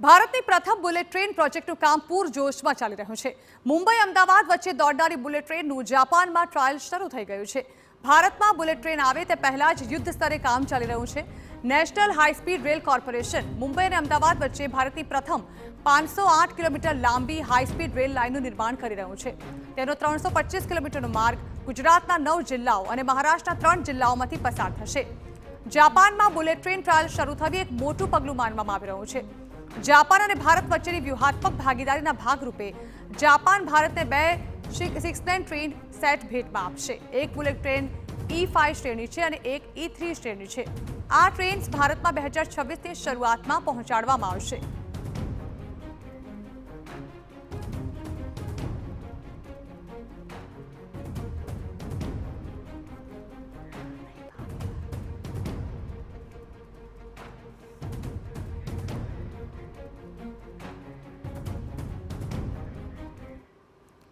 ભારતની પ્રથમ bullet train પ્રોજેક્ટનું કામ પૂરજોશમાં ચાલી રહ્યું છે। મુંબઈ અમદાવાદ વચ્ચે દોડનારી બુલેટ ટ્રેનનું જાપાનમાં ટ્રાયલ શરૂ થઈ ગયું છે। ભારતમાં બુલેટ ટ્રેન આવે તે પહેલા જ યુદ્ધ સ્તરે કામ ચાલી રહ્યું છે। National high speed rail corporation Mumbai અને અમદાવાદ વચ્ચે ભારતની પ્રથમ 508 કિલોમીટર લાંબી હાઈ સ્પીડ રેલ લાઇનનું નિર્માણ કરી રહ્યું છે। તેનો 325 કિલોમીટરનો માર્ગ ગુજરાતના 9 જિલ્લાઓ અને મહારાષ્ટ્રના 3 જિલ્લાઓમાંથી પસાર થશે। જાપાનમાં બુલેટ ટ્રેન ટ્રાયલ શરૂ થવી એક મોટું પગલું માનવામાં આવી રહ્યું છે। જાપાન અને ભારત વચ્ચેની વ્યૂહાત્મક ભાગીદારીના ભાગરૂપે જાપાન ભારતને 2 6-9 ટ્રેન સેટ ભેટમાં આપશે। એક બુલેટ ટ્રેન E5 શ્રેણી છે અને એક E3 શ્રેણી છે। આ ટ્રેન્સ ભારતમાં 2026ની શરૂઆતમાં પહોંચાડવામાં આવશે।